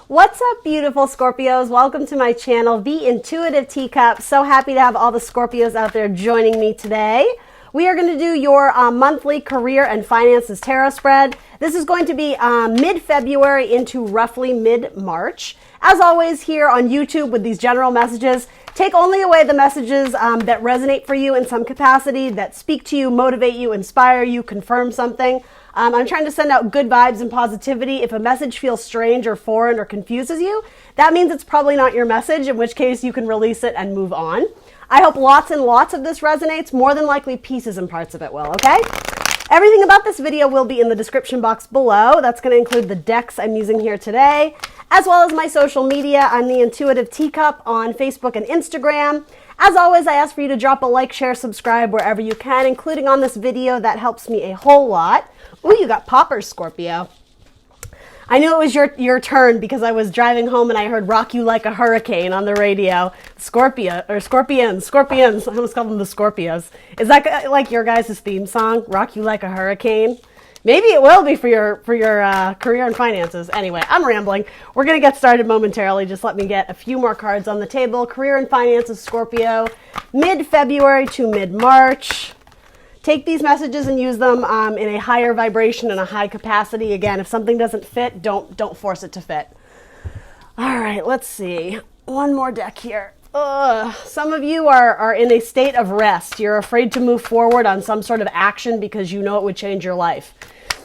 What's up, beautiful Scorpios? Welcome to my channel, The Intuitive Teacup. So happy to have all the Scorpios out there joining me today. We are going to do your monthly career and finances tarot spread. This is going to be mid-February into roughly mid-March. As always, here on YouTube with these general messages, take only away the messages that resonate for you in some capacity, that speak to you, motivate you, inspire you, confirm something. I'm trying to send out good vibes and positivity. If a message feels strange or foreign or confuses you, that means it's probably not your message, in which case you can release it and move on. I hope lots and lots of this resonates. More than likely, pieces and parts of it will, okay? Everything about this video will be in the description box below. That's going to include the decks I'm using here today, as well as my social media. I'm The Intuitive Teacup on Facebook and Instagram. As always, I ask for you to drop a like, share, subscribe wherever you can, including on this video. That helps me a whole lot. Ooh, you got poppers, Scorpio. I knew it was your turn because I was driving home and I heard "Rock You Like a Hurricane" on the radio. Scorpions. I almost called them the Scorpios. Is that like your guys' theme song? "Rock You Like a Hurricane"? Maybe it will be for your career and finances. Anyway, I'm rambling. We're going to get started momentarily. Just let me get a few more cards on the table. Career and finances, Scorpio, mid-February to mid-March. Take these messages and use them in a higher vibration and a high capacity. Again, if something doesn't fit, don't force it to fit. All right, let's see. One more deck here. Some of you are in a state of rest. You're afraid to move forward on some sort of action because you know it would change your life.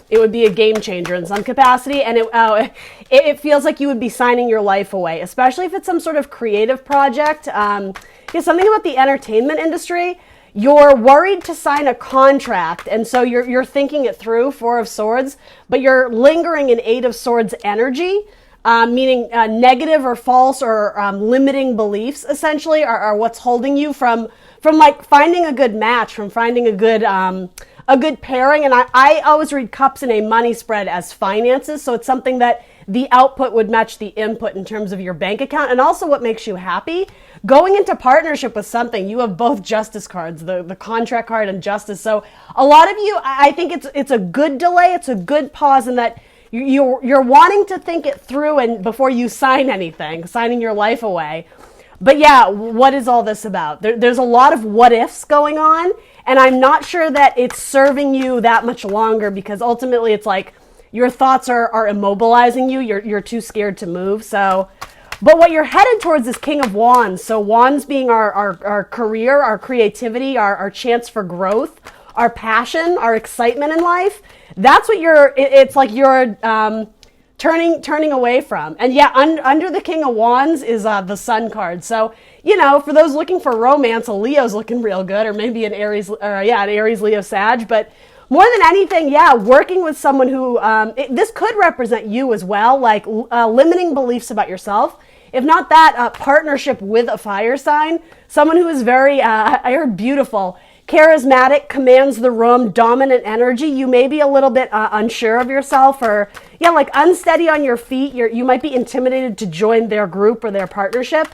It would be a game changer in some capacity, and it feels like you would be signing your life away, especially if it's some sort of creative project. Something about the entertainment industry. You're worried to sign a contract, and so you're thinking it through, Four of Swords, but you're lingering in Eight of Swords energy, meaning negative or false or limiting beliefs, essentially, are what's holding you from like finding a good match, from finding a good pairing. And I always read cups in a money spread as finances, so it's something that the output would match the input in terms of your bank account, and also what makes you happy. Going into partnership with something, you have both justice cards, the contract card and justice. So a lot of you, I think it's a good delay, it's a good pause, in that you're wanting to think it through and before you sign anything, signing your life away. But yeah, what is all this about? There's a lot of what ifs going on, and I'm not sure that it's serving you that much longer, because ultimately it's like your thoughts are immobilizing you. You're too scared to move. So, but what you're headed towards is King of Wands. So Wands being our career, our creativity, our chance for growth, our passion, our excitement in life. That's what it's like you're turning away from. And yeah, under the King of Wands is the Sun card. So, for those looking for romance, a Leo's looking real good, or maybe an Aries, Leo, Sag. But more than anything, working with someone who, this could represent you as well, like limiting beliefs about yourself. If not that, partnership with a fire sign, someone who is very, I heard beautiful, charismatic, commands the room, dominant energy. You may be a little bit unsure of yourself, or like unsteady on your feet. You might be intimidated to join their group or their partnership.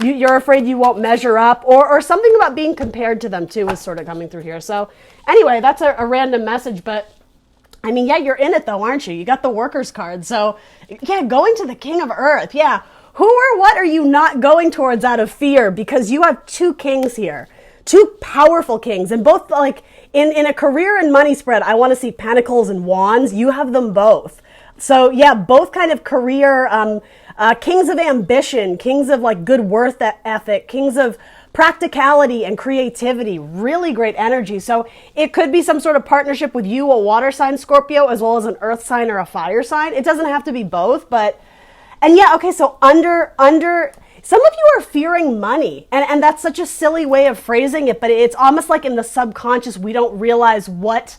You're afraid you won't measure up, or something about being compared to them too is sort of coming through here. So anyway, that's a random message, but I mean, you're in it though, aren't you? You got the Workers card. So going to the King of Earth. Who or what are you not going towards out of fear? Because you have two kings here, two powerful kings, and both like in a career and money spread, I want to see Pentacles and Wands. You have them both. So both kind of career, kings of ambition, kings of like good worth ethic, kings of practicality and creativity, really great energy. So it could be some sort of partnership with you, a water sign, Scorpio, as well as an earth sign or a fire sign. It doesn't have to be both, but, and so under, some of you are fearing money, and that's such a silly way of phrasing it, but it's almost like in the subconscious, we don't realize what,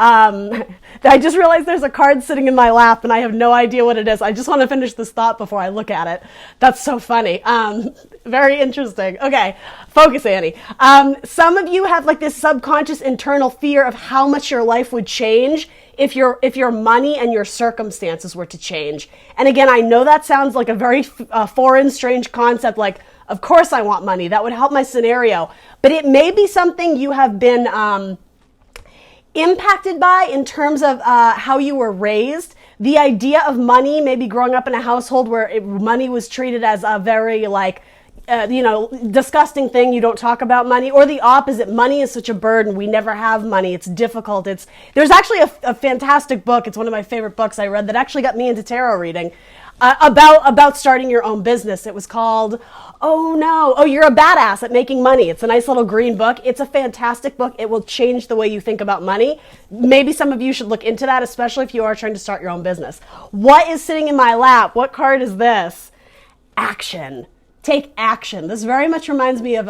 I just realized there's a card sitting in my lap and I have no idea what it is. I just want to finish this thought before I look at it. That's so funny. Very interesting. Okay, focus, Annie. Some of you have like this subconscious internal fear of how much your life would change if your money and your circumstances were to change. And again, I know that sounds like a very foreign, strange concept, like, of course I want money. That would help my scenario. But it may be something you have been impacted by in terms of how you were raised. The idea of money, maybe growing up in a household where money was treated as a very disgusting thing. You don't talk about money, or the opposite. Money is such a burden. We never have money. It's difficult. There's actually a fantastic book. It's one of my favorite books I read that actually got me into tarot reading about starting your own business. It was called, You're a Badass at Making Money. It's a nice little green book. It's a fantastic book. It will change the way you think about money. Maybe some of you should look into that, especially if you are trying to start your own business. What is sitting in my lap? What card is this? Action. Take action. This very much reminds me of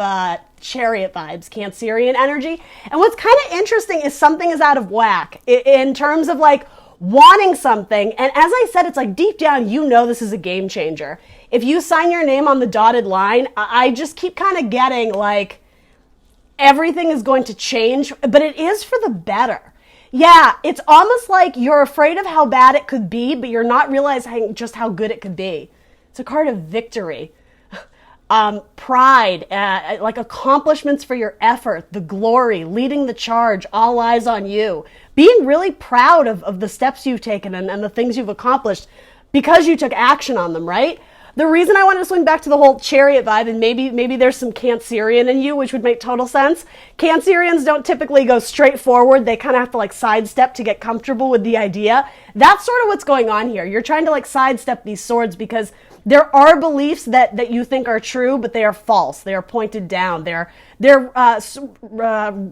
Chariot vibes, Cancerian energy. And what's kind of interesting is something is out of whack in terms of like wanting something. And as I said, it's like deep down, this is a game changer. If you sign your name on the dotted line, I just keep kind of getting like everything is going to change, but it is for the better. Yeah, it's almost like you're afraid of how bad it could be, but you're not realizing just how good it could be. It's a card of victory. Pride, like accomplishments for your effort, the glory, leading the charge, all eyes on you. Being really proud of the steps you've taken and the things you've accomplished because you took action on them, right? The reason I wanted to swing back to the whole Chariot vibe, and maybe there's some Cancerian in you, which would make total sense. Cancerians don't typically go straight forward. They kind of have to like sidestep to get comfortable with the idea. That's sort of what's going on here. You're trying to like sidestep these swords because there are beliefs that you think are true, but they are false. They are pointed down. They're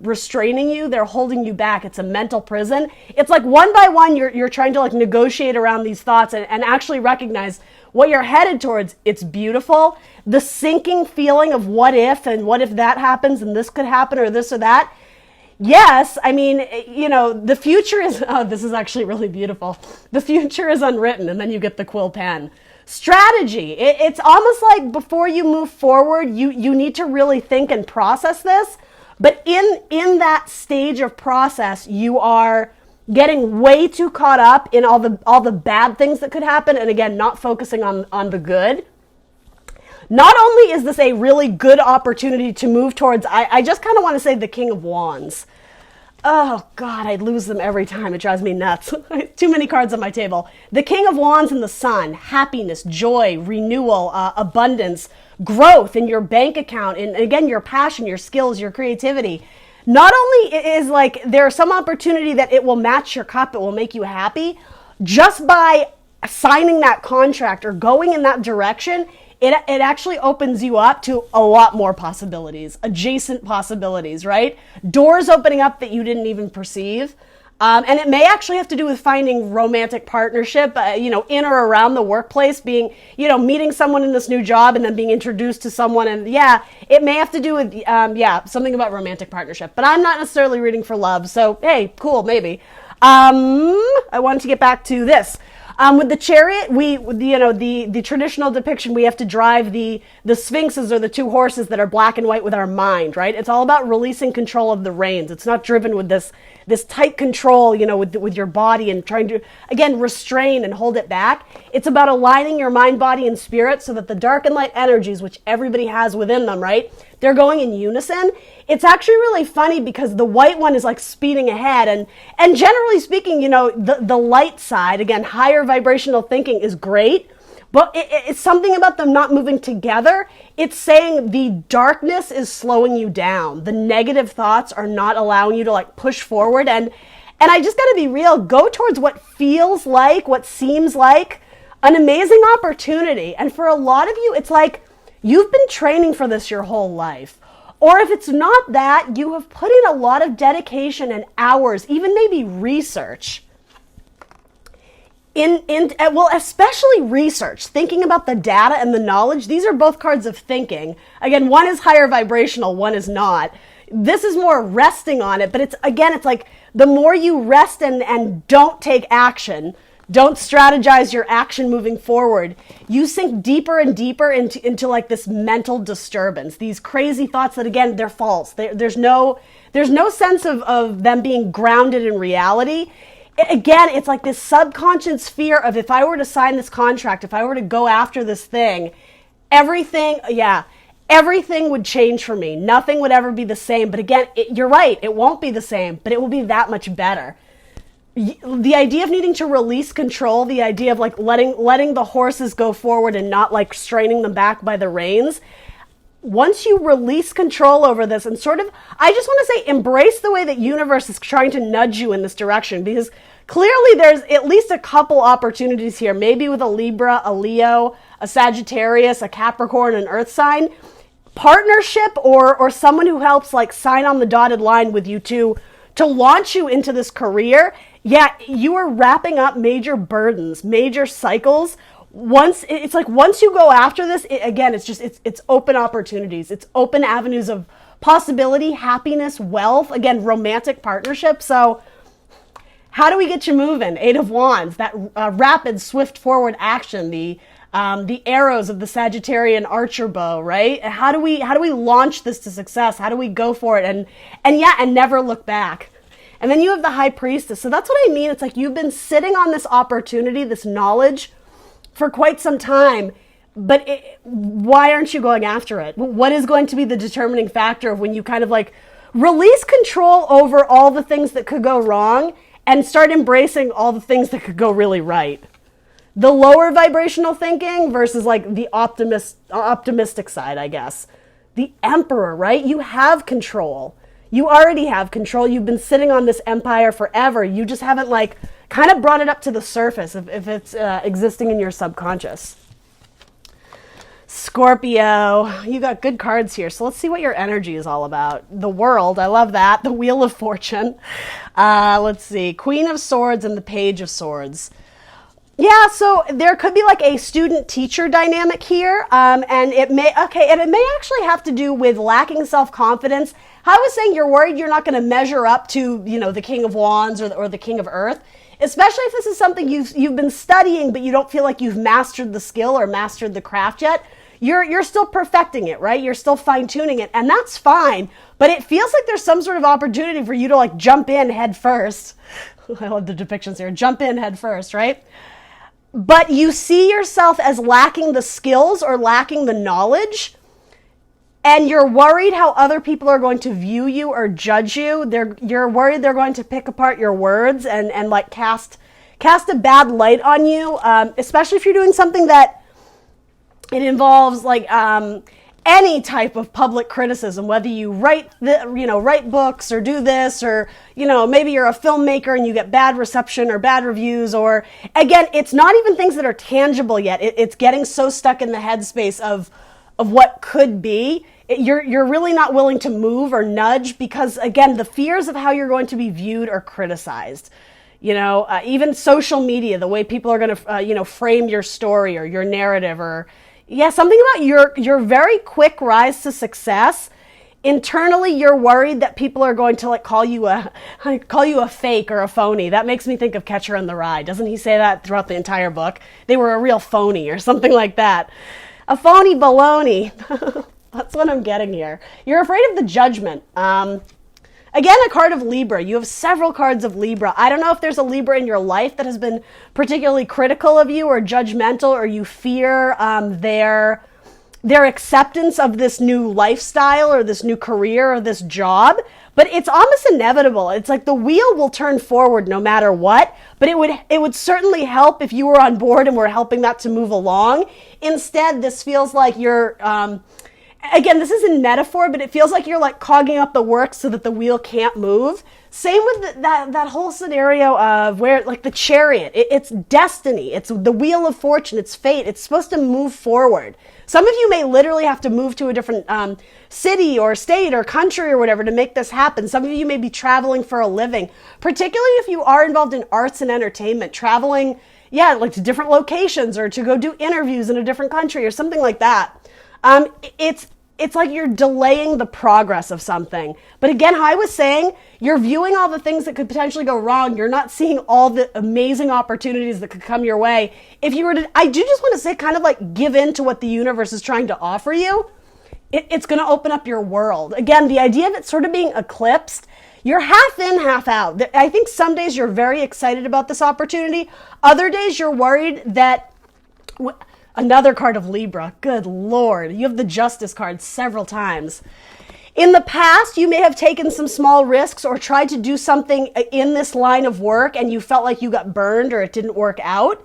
restraining you. They're holding you back. It's a mental prison. It's like one by one, you're trying to like negotiate around these thoughts and actually recognize what you're headed towards. It's beautiful. The sinking feeling of what if, and what if that happens and this could happen or this or that. Yes, I mean, the future is, this is actually really beautiful. The future is unwritten, and then you get the quill pen. Strategy. It's almost like before you move forward, you need to really think and process this. But in that stage of process, you are getting way too caught up in all the bad things that could happen, and again, not focusing on the good. Not only is this a really good opportunity to move towards, I just kind of want to say the King of Wands. Oh, God, I lose them every time. It drives me nuts. Too many cards on my table. The King of Wands and the Sun. Happiness, joy, renewal, abundance, growth in your bank account, and again, your passion, your skills, your creativity. Not only is like there's some opportunity that it will match your cup, it will make you happy, just by signing that contract or going in that direction, it actually opens you up to a lot more possibilities, adjacent possibilities, right? Doors opening up that you didn't even perceive. And it may actually have to do with finding romantic partnership, in or around the workplace, being, meeting someone in this new job and then being introduced to someone. And it may have to do with, something about romantic partnership, but I'm not necessarily reading for love. So, hey, cool, maybe. I wanted to get back to this. With the Chariot, the traditional depiction, we have to drive the sphinxes or the two horses that are black and white with our mind, right? It's all about releasing control of the reins. It's not driven with this tight control, with your body and trying to, again, restrain and hold it back. It's about aligning your mind, body, and spirit so that the dark and light energies, which everybody has within them, right? They're going in unison. It's actually really funny because the white one is like speeding ahead, and generally speaking, the light side, again, higher vibrational thinking is great, but it's something about them not moving together. It's saying the darkness is slowing you down. The negative thoughts are not allowing you to like push forward, and I just gotta be real, go towards what feels like, what seems like an amazing opportunity. And for a lot of you, it's like you've been training for this your whole life. Or if it's not that, you have put in a lot of dedication and hours, even maybe research. Especially research, thinking about the data and the knowledge. These are both cards of thinking. Again, one is higher vibrational, one is not. This is more resting on it, but it's like the more you rest and don't take action, don't strategize your action moving forward, you sink deeper and deeper into like this mental disturbance, these crazy thoughts that, again, they're false. There's no sense of them being grounded in reality. Again, it's like this subconscious fear of, if I were to sign this contract, if I were to go after this thing, everything everything would change for me. Nothing would ever be the same. But again, you're right. It won't be the same, but it will be that much better. The idea of needing to release control, the idea of like letting the horses go forward and not like straining them back by the reins. Once you release control over this and sort of, I just want to say, embrace the way that universe is trying to nudge you in this direction, because clearly there's at least a couple opportunities here, maybe with a Libra, a Leo, a Sagittarius, a Capricorn, an Earth sign, partnership or someone who helps like sign on the dotted line with you to launch you into this career. Yeah, you are wrapping up major burdens, major cycles. Once you go after this, it's open opportunities. It's open avenues of possibility, happiness, wealth, again, romantic partnership. So how do we get you moving? Eight of Wands, that rapid, swift forward action, the arrows of the Sagittarian archer bow, right? How do we launch this to success? How do we go for it and never look back? And then you have the High Priestess. So that's what I mean. It's like you've been sitting on this opportunity, this knowledge for quite some time, but why aren't you going after it? What is going to be the determining factor of when you kind of like release control over all the things that could go wrong and start embracing all the things that could go really right? The lower vibrational thinking versus like the optimistic side, I guess. The Emperor, right? You have control. You already have control. You've been sitting on this empire forever. You just haven't like kind of brought it up to the surface if it's existing in your subconscious. Scorpio, you got good cards here. So let's see what your energy is all about. The World, I love that. The Wheel of Fortune. Let's see. Queen of Swords and the Page of Swords. Yeah, so there could be like a student-teacher dynamic here, and it may actually have to do with lacking self-confidence. How I was saying, you're worried you're not going to measure up to, the King of Wands or the King of Earth, especially if this is something you've been studying, but you don't feel like you've mastered the skill or mastered the craft yet. You're still perfecting it, right? You're still fine-tuning it, and that's fine, but it feels like there's some sort of opportunity for you to like jump in head first. I love the depictions here. Jump in head first, right? But you see yourself as lacking the skills or lacking the knowledge, and you're worried how other people are going to view you or judge you. You're worried they're going to pick apart your words and like cast a bad light on you, especially if you're doing something that it involves like any type of public criticism, whether you write books or do this, or maybe you're a filmmaker and you get bad reception or bad reviews, or again, it's not even things that are tangible yet. It's getting so stuck in the headspace of what could be. You're really not willing to move or nudge because again, the fears of how you're going to be viewed or criticized. Even social media, the way people are going to frame your story or your narrative, or something about your very quick rise to success. Internally, you're worried that people are going to like call you a fake or a phony. That makes me think of Catcher in the Rye. Doesn't he say that throughout the entire book? They were a real phony or something like that. A phony baloney. That's what I'm getting here. You're afraid of the judgment. Again, a card of Libra. You have several cards of Libra. I don't know if there's a Libra in your life that has been particularly critical of you or judgmental, or you fear their acceptance of this new lifestyle or this new career or this job. But it's almost inevitable. It's like the wheel will turn forward no matter what, but it would certainly help if you were on board and were helping that to move along. Instead, this feels like you're... Again, this isn't metaphor, but it feels like you're like cogging up the works so that the wheel can't move. Same with that whole scenario of where like the Chariot, it's destiny. It's the Wheel of Fortune. It's fate. It's supposed to move forward. Some of you may literally have to move to a different city or state or country or whatever to make this happen. Some of you may be traveling for a living, particularly if you are involved in arts and entertainment, traveling, like to different locations or to go do interviews in a different country or something like that. It's like you're delaying the progress of something. But again, how I was saying, you're viewing all the things that could potentially go wrong. You're not seeing all the amazing opportunities that could come your way. If you were to, I do just want to say, kind of like give in to what the universe is trying to offer you. It's going to open up your world. Again, the idea of it sort of being eclipsed, you're half in, half out. I think some days you're very excited about this opportunity. Other days you're worried that... Another card of Libra. Good Lord. You have the Justice card several times. In the past, you may have taken some small risks or tried to do something in this line of work and you felt like you got burned or it didn't work out.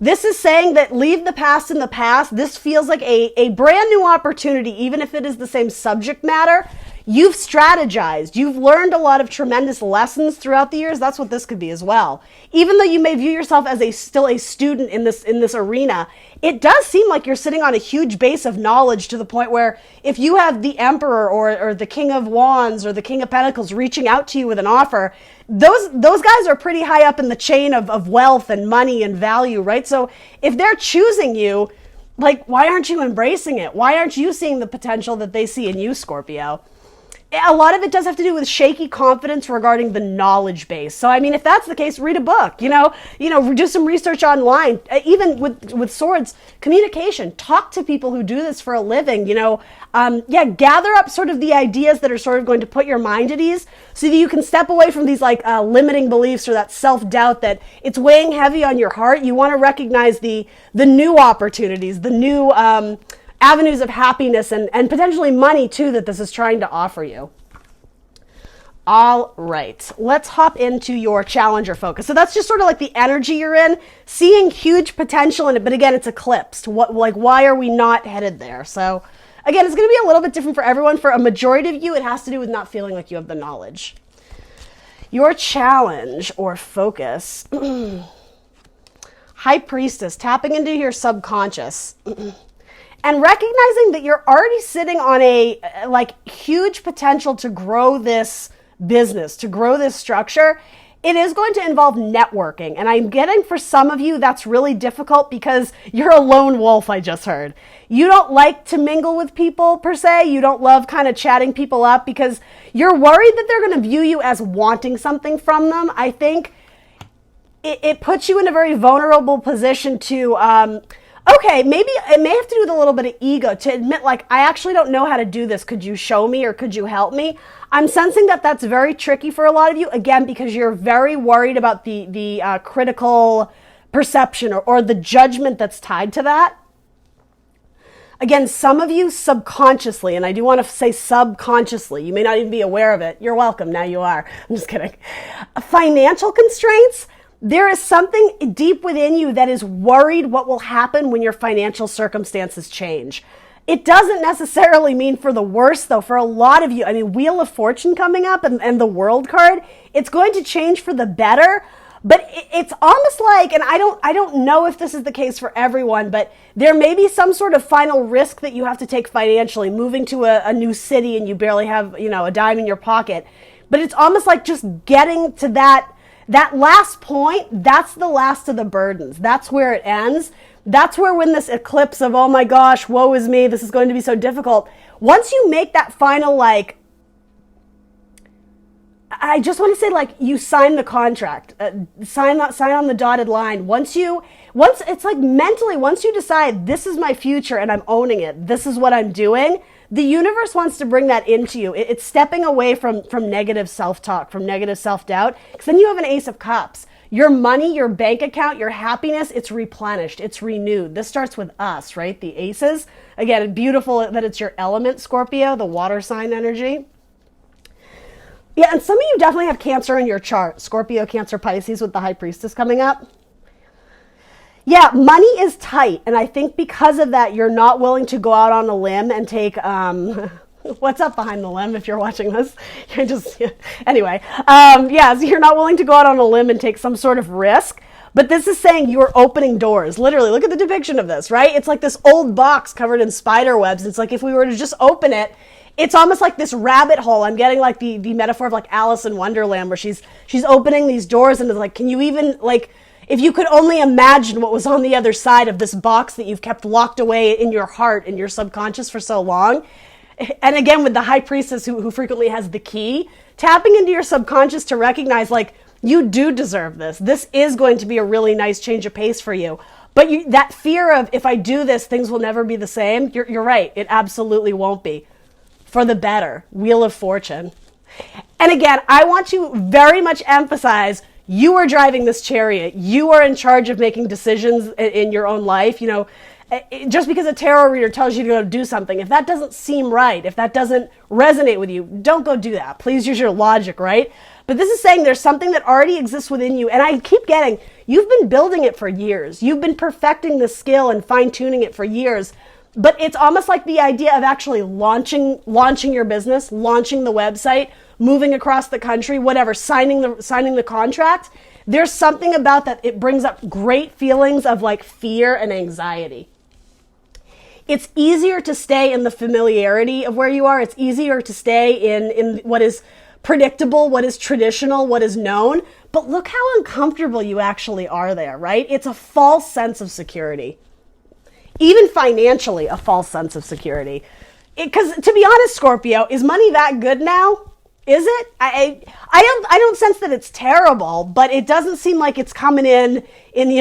This is saying that leave the past in the past. This feels like a brand new opportunity, even if it is the same subject matter. You've strategized. You've learned a lot of tremendous lessons throughout the years. That's what this could be as well. Even though you may view yourself as still a student in this arena, it does seem like you're sitting on a huge base of knowledge to the point where if you have the Emperor or the King of Wands or the King of Pentacles reaching out to you with an offer, those guys are pretty high up in the chain of wealth and money and value, right? So if they're choosing you, like, why aren't you embracing it? Why aren't you seeing the potential that they see in you, Scorpio? A lot of it does have to do with shaky confidence regarding the knowledge base. So, I mean, if that's the case, read a book, do some research online. Even with swords, communication, talk to people who do this for a living, gather up sort of the ideas that are sort of going to put your mind at ease so that you can step away from these limiting beliefs or that self-doubt that it's weighing heavy on your heart. You want to recognize the new opportunities, the new, avenues of happiness and potentially money too that this is trying to offer you. All right, let's hop into your challenger focus. So that's just sort of like the energy you're in, seeing huge potential in it, but again, it's eclipsed. Why are we not headed there? So again, it's going to be a little bit different for everyone. For a majority of you, it has to do with not feeling like you have the knowledge. Your challenge or focus, High Priestess, tapping into your subconscious. And recognizing that you're already sitting on a huge potential to grow this business, to grow this structure, it is going to involve networking. And I'm getting for some of you, that's really difficult because you're a lone wolf, I just heard. You don't like to mingle with people per se. You don't love kind of chatting people up because you're worried that they're going to view you as wanting something from them. I think it puts you in a very vulnerable position to, okay, maybe it may have to do with a little bit of ego to admit, I actually don't know how to do this. Could you show me or could you help me? I'm sensing that that's very tricky for a lot of you, again, because you're very worried about the critical perception or the judgment that's tied to that. Again, some of you subconsciously, and I do want to say subconsciously, you may not even be aware of it. You're welcome, now you are. I'm just kidding. Financial constraints. There is something deep within you that is worried what will happen when your financial circumstances change. It doesn't necessarily mean for the worse, though. For a lot of you, I mean, Wheel of Fortune coming up and the World card, it's going to change for the better. But it's almost like, and I don't know if this is the case for everyone, but there may be some sort of final risk that you have to take financially, moving to a new city and you barely have, a dime in your pocket. But it's almost like just getting to that last point, that's the last of the burdens. That's where it ends. That's where when this eclipse of, oh my gosh, woe is me, this is going to be so difficult. Once you make that final, I just want to say, you sign the contract, sign on the dotted line. Once it's mentally, once you decide this is my future and I'm owning it, this is what I'm doing, the universe wants to bring that into you. It's stepping away from negative self-talk, from negative self-doubt, because then you have an Ace of Cups. Your money, your bank account, your happiness, it's replenished, it's renewed. This starts with us, right? The aces. Again, beautiful that it's your element, Scorpio, the water sign energy. Yeah, and some of you definitely have Cancer in your chart. Scorpio, Cancer, Pisces with the High Priestess coming up. Yeah, money is tight. And I think because of that, you're not willing to go out on a limb and take, what's up behind the limb if you're watching this? You're just, anyway. So you're not willing to go out on a limb and take some sort of risk. But this is saying you're opening doors. Literally, look at the depiction of this, right? It's like this old box covered in spider webs. It's like if we were to just open it, it's almost like this rabbit hole. I'm getting the metaphor of Alice in Wonderland where she's opening these doors and it's can you even if you could only imagine what was on the other side of this box that you've kept locked away in your heart and your subconscious for so long. And again, with the High Priestess who frequently has the key, tapping into your subconscious to recognize you do deserve this. This is going to be a really nice change of pace for you. But that fear of if I do this, things will never be the same. You're right. It absolutely won't be. For the better. Wheel of Fortune. And again, I want to very much emphasize you are driving this chariot. You are in charge of making decisions in your own life. Just because a tarot reader tells you to go do something, if that doesn't seem right, if that doesn't resonate with you, don't go do that. Please use your logic, right? But this is saying there's something that already exists within you. And I keep getting, you've been building it for years. You've been perfecting the skill and fine-tuning it for years. But it's almost like the idea of actually launching your business, launching the website, moving across the country, whatever, signing the contract. There's something about that. It brings up great feelings of like fear and anxiety. It's easier to stay in the familiarity of where you are. It's easier to stay in what is predictable, what is traditional, what is known. But look how uncomfortable you actually are there, right? It's a false sense of security. Even financially, a false sense of security. Because to be honest, Scorpio, is money that good now? Is it? I don't sense that it's terrible, but it doesn't seem like it's coming in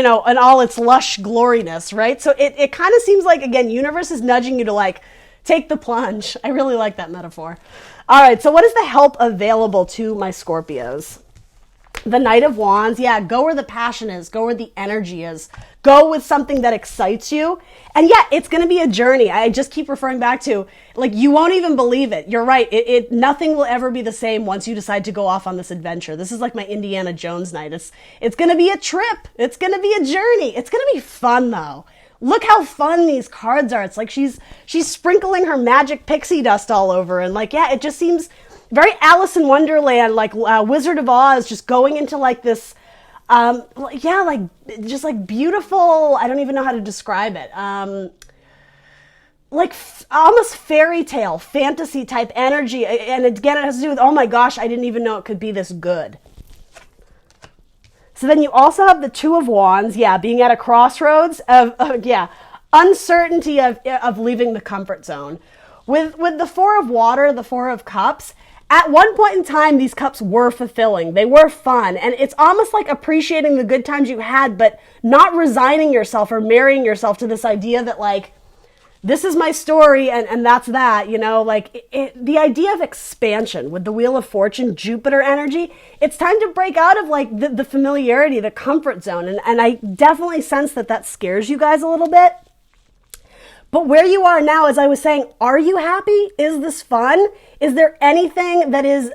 all its lush gloriness, right? So it kind of seems like, again, universe is nudging you to like take the plunge. I really like that metaphor. All right, so what is the help available to my Scorpios? The Knight of Wands, yeah, go where the passion is, go where the energy is, go with something that excites you. And yeah, it's going to be a journey. I just keep referring back to, like, you won't even believe it. You're right. Nothing will ever be the same once you decide to go off on this adventure. This is like my Indiana Jones night. It's going to be a trip. It's going to be a journey. It's going to be fun though. Look how fun these cards are. It's like she's sprinkling her magic pixie dust all over. And like, yeah, it just seems very Alice in Wonderland, like Wizard of Oz, just going into like this, like just like beautiful. I don't even know how to describe it. Almost fairy tale, fantasy type energy. And again, it has to do with, oh my gosh, I didn't even know it could be this good. So then you also have the Two of Wands, yeah, being at a crossroads of uncertainty of leaving the comfort zone. With the Four of Water, the Four of Cups, at one point in time, these cups were fulfilling. They were fun. And it's almost like appreciating the good times you had, but not resigning yourself or marrying yourself to this idea that, like, this is my story and that's that, the idea of expansion with the Wheel of Fortune, Jupiter energy, it's time to break out of like the familiarity, the comfort zone. And I definitely sense that scares you guys a little bit. But where you are now, as I was saying, are you happy? Is this fun? Is there anything that is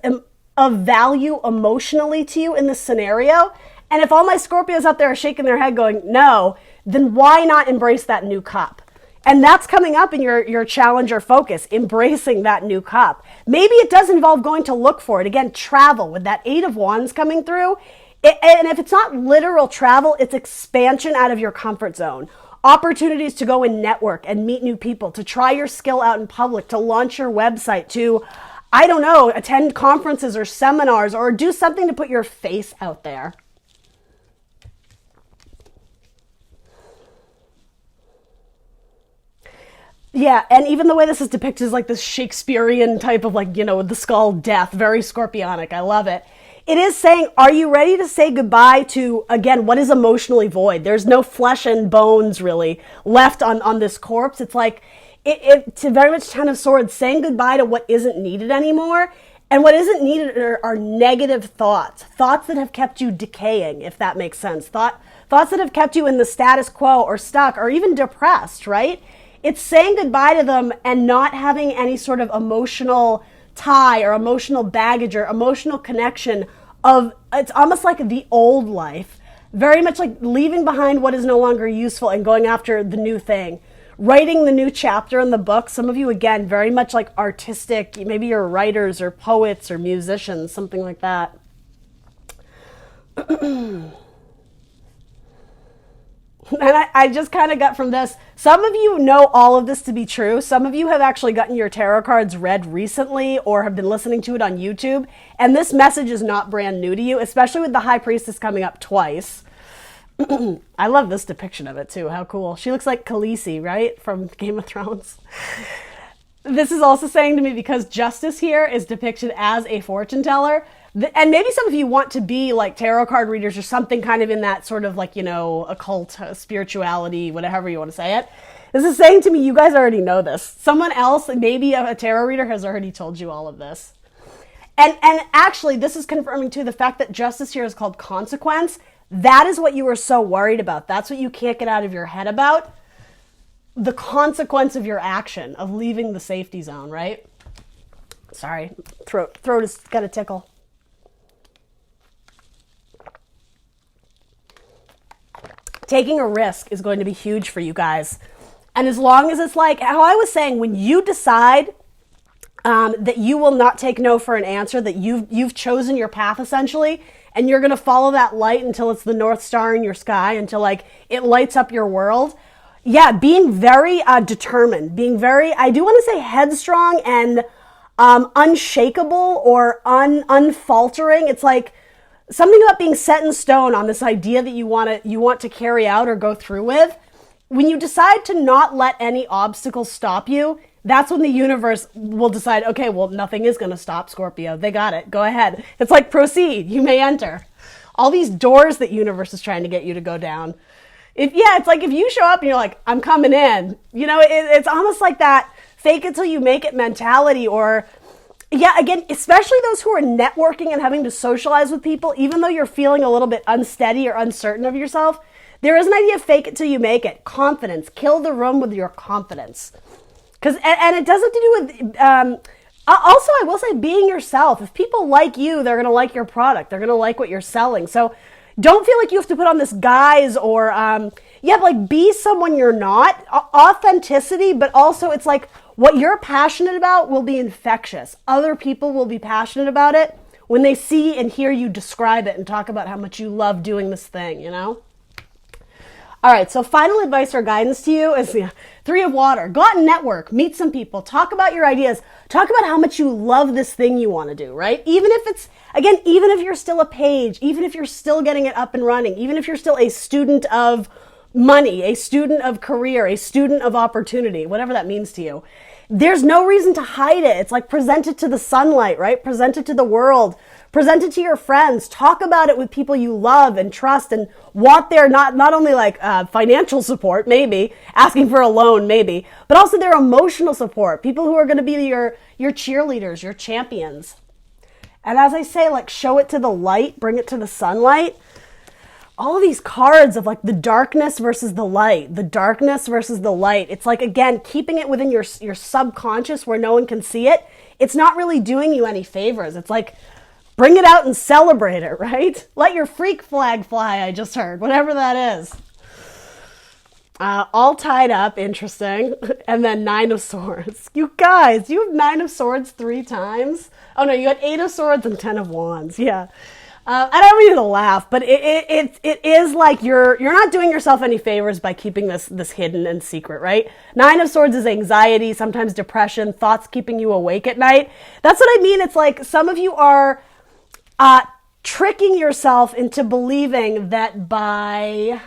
of value emotionally to you in this scenario? And if all my Scorpios out there are shaking their head going, no, then why not embrace that new cup? And that's coming up in your challenge or focus, embracing that new cup. Maybe it does involve going to look for it. Again, travel with that Eight of Wands coming through. And if it's not literal travel, it's expansion out of your comfort zone. Opportunities to go and network and meet new people, to try your skill out in public, to launch your website, to, I don't know, attend conferences or seminars or do something to put your face out there. Yeah, and even the way this is depicted is like this Shakespearean type of the skull death, very Scorpionic. I love it. It is saying, are you ready to say goodbye to, again, what is emotionally void? There's no flesh and bones really left on this corpse. It's like, it's very much Ten of Swords, saying goodbye to what isn't needed anymore. And what isn't needed are negative thoughts that have kept you decaying, if that makes sense. Thoughts that have kept you in the status quo or stuck or even depressed, right? It's saying goodbye to them and not having any sort of emotional tie or emotional baggage or emotional connection of, it's almost like the old life, very much like leaving behind what is no longer useful and going after the new thing, writing the new chapter in the book. Some of you, again, very much like artistic, maybe you're writers or poets or musicians, something like that. And I just kind of got from this, some of you know all of this to be true. Some of you have actually gotten your tarot cards read recently or have been listening to it on YouTube. And this message is not brand new to you, especially with the High Priestess coming up twice. I love this depiction of it too. How cool. She looks like Khaleesi, right? From Game of Thrones. This is also saying to me, because Justice here is depicted as a fortune teller, and maybe some of you want to be like tarot card readers or something kind of in that sort of occult spirituality, whatever you want to say it. This is saying to me, you guys already know this. Someone else, maybe a tarot reader, has already told you all of this. And actually, this is confirming too the fact that Justice here is called consequence. That is what you were so worried about. That's what you can't get out of your head about. the consequence of your action, of leaving the safety zone, right? Sorry, throat has got a tickle. Taking a risk is going to be huge for you guys. And as long as it's like how I was saying, when you decide that you will not take no for an answer, that you've chosen your path essentially, and you're going to follow that light until it's the North Star in your sky, until like it lights up your world. Yeah, being very determined, being very, I do want to say headstrong and unshakable or unfaltering. It's like something about being set in stone on this idea that you want to carry out or go through with. When you decide to not let any obstacles stop you, that's when the universe will decide, okay, well, nothing is going to stop Scorpio. They got it. Go ahead. It's like, proceed. You may enter. All these doors that universe is trying to get you to go down. It's like if you show up and you're like, I'm coming in. You know, it's almost like that fake it till you make it mentality. Or, yeah, again, especially those who are networking and having to socialize with people, even though you're feeling a little bit unsteady or uncertain of yourself, there is an idea of fake it till you make it. Confidence. Kill the room with your confidence. And it does have to do with, also I will say, being yourself. If people like you, they're going to like your product. They're going to like what you're selling. So don't feel like you have to put on this guise or, like be someone you're not. Authenticity, but also it's like what you're passionate about will be infectious. Other people will be passionate about it when they see and hear you describe it and talk about how much you love doing this thing, you know? All right, so final advice or guidance to you is 3 of water. Go out and network, meet some people, talk about your ideas, talk about how much you love this thing you want to do, right? Even if it's, again, even if you're still a page, even if you're still getting it up and running, even if you're still a student of money, a student of career, a student of opportunity, whatever that means to you, there's no reason to hide it. It's like present it to the sunlight, right? Present it to the world. Present it to your friends. Talk about it with people you love and trust and want their not only like financial support, maybe, asking for a loan, maybe, but also their emotional support. People who are going to be your cheerleaders, your champions. And as I say, like show it to the light, bring it to the sunlight. All of these cards of like the darkness versus the light, the darkness versus the light. It's like, again, keeping it within your subconscious where no one can see it. It's not really doing you any favors. It's like, bring it out and celebrate it, right? Let your freak flag fly, I just heard, whatever that is. All tied up, interesting. And then 9 of Swords. You guys, you have 9 of Swords 3 times? Oh no, you had 8 of Swords and 10 of Wands, yeah. I don't mean to laugh, but it is like you're not doing yourself any favors by keeping this hidden and secret, right? 9 of Swords is anxiety, sometimes depression, thoughts keeping you awake at night. That's what I mean. It's like some of you are tricking yourself into believing that by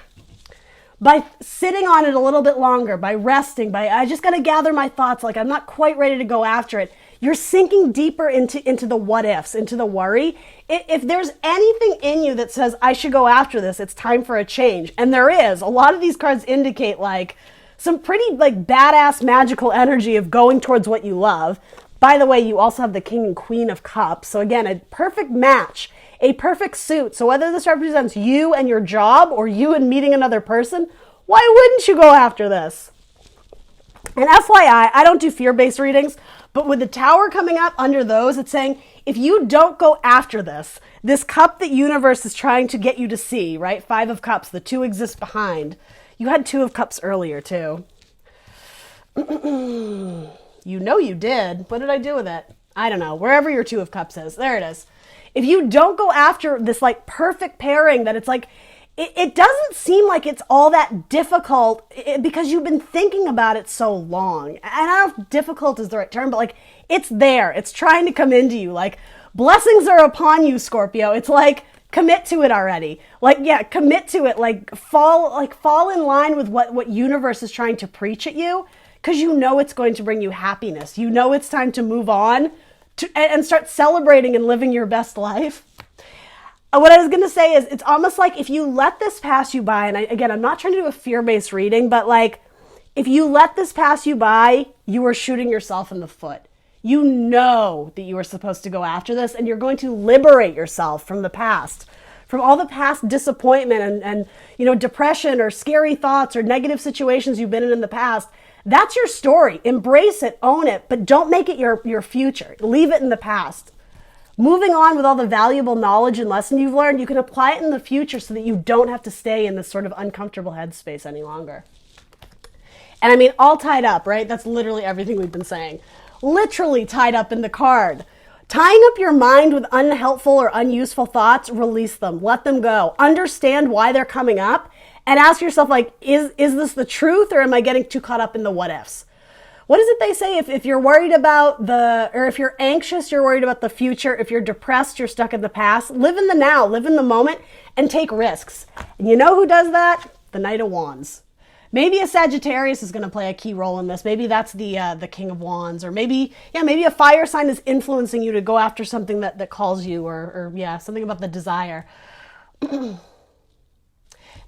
sitting on it a little bit longer, by resting, I just got to gather my thoughts, like I'm not quite ready to go after it. You're sinking deeper into the what ifs, into the worry. If there's anything in you that says, I should go after this, it's time for a change. And there is. A lot of these cards indicate like some pretty like badass magical energy of going towards what you love. By the way, you also have the King and Queen of Cups. So again, a perfect match, a perfect suit. So whether this represents you and your job or you and meeting another person, why wouldn't you go after this? And FYI, I don't do fear-based readings, but with the Tower coming up under those, it's saying, if you don't go after this cup that universe is trying to get you to see, right? 5 of Cups, the 2 exists behind. You had 2 of Cups earlier, too. You know you did. What did I do with it? I don't know. Wherever your 2 of Cups is. There it is. If you don't go after this, like, perfect pairing that it's like, it doesn't seem like it's all that difficult because you've been thinking about it so long. And I don't know if difficult is the right term, but like it's there. It's trying to come into you. Like blessings are upon you, Scorpio. It's like commit to it already. Like, yeah, commit to it. Like fall in line with what universe is trying to preach at you because you know it's going to bring you happiness. You know it's time to move on and start celebrating and living your best life. What I was going to say is it's almost like if you let this pass you by, and I'm not trying to do a fear-based reading, but like if you let this pass you by, you are shooting yourself in the foot. You know that you are supposed to go after this and you're going to liberate yourself from the past, from all the past disappointment and depression or scary thoughts or negative situations you've been in the past. That's your story. Embrace it, own it, but don't make it your future. Leave it in the past. Moving on with all the valuable knowledge and lesson you've learned, you can apply it in the future so that you don't have to stay in this sort of uncomfortable headspace any longer. And I mean, all tied up, right? That's literally everything we've been saying. Literally tied up in the card. Tying up your mind with unhelpful or unuseful thoughts, release them. Let them go. Understand why they're coming up and ask yourself, like, is this the truth, or am I getting too caught up in the what ifs? What is it they say? If you're worried about or if you're anxious, you're worried about the future. If you're depressed, you're stuck in the past. Live in the now, live in the moment, and take risks. And you know who does that? The Knight of Wands. Maybe a Sagittarius is going to play a key role in this. Maybe that's the King of Wands, or maybe a fire sign is influencing you to go after something that calls you, or something about the desire.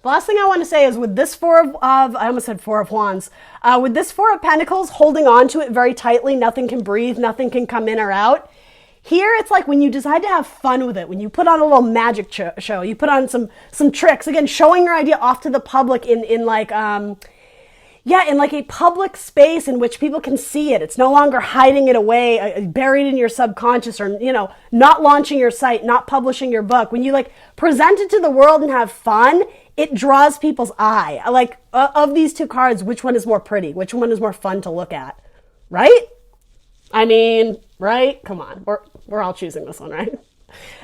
The last thing I want to say is with this I almost said Four of Wands. With this Four of Pentacles, holding on to it very tightly, nothing can breathe, nothing can come in or out. Here, it's like when you decide to have fun with it, when you put on a little magic show, you put on some tricks, again, showing your idea off to the public in like a public space in which people can see it. It's no longer hiding it away, buried in your subconscious, or, not launching your site, not publishing your book. When you like present it to the world and have fun, it draws people's eye. Like, of these two cards, which one is more pretty? Which one is more fun to look at? Right? I mean, right? Come on. We're all choosing this one, right?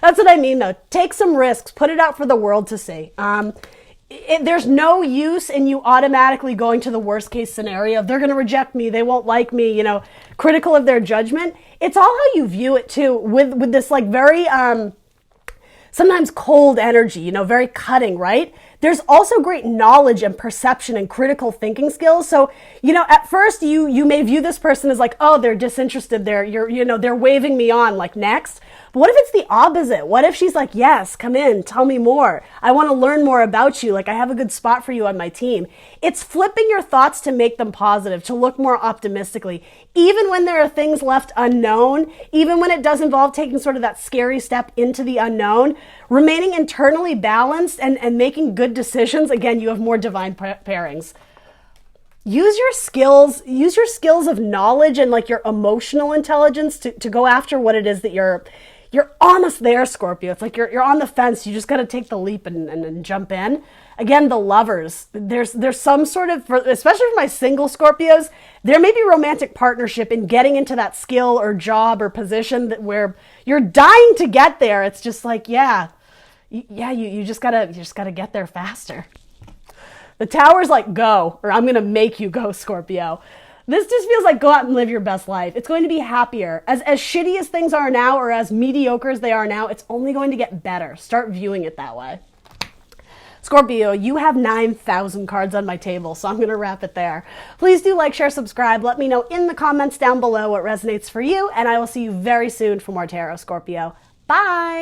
That's what I mean, though. Take some risks. Put it out for the world to see. There's no use in you automatically going to the worst case scenario. They're going to reject me. They won't like me, critical of their judgment. It's all how you view it, too, with this, like, very sometimes cold energy, very cutting, right? There's also great knowledge and perception and critical thinking skills. So, at first you may view this person as like, oh, they're disinterested. They're waving me on, like, next. But what if it's the opposite? What if she's like, yes, come in, tell me more. I want to learn more about you. Like, I have a good spot for you on my team. It's flipping your thoughts to make them positive, to look more optimistically. Even when there are things left unknown, even when it does involve taking sort of that scary step into the unknown, remaining internally balanced and making good decisions. Again, you have more divine pairings. Use your skills of knowledge and like your emotional intelligence to go after what it is that you're almost there, Scorpio. It's like you're on the fence. You just got to take the leap and jump in. Again, the lovers. There's some sort of, especially for my single Scorpios, there may be romantic partnership in getting into that skill or job or position where you're dying to get there. It's just like, you just gotta get there faster. The Tower's like, go, or I'm going to make you go, Scorpio. This just feels like go out and live your best life. It's going to be happier. As shitty as things are now, or as mediocre as they are now, it's only going to get better. Start viewing it that way. Scorpio, you have 9,000 cards on my table, so I'm going to wrap it there. Please do like, share, subscribe. Let me know in the comments down below what resonates for you, and I will see you very soon for more tarot, Scorpio. Bye!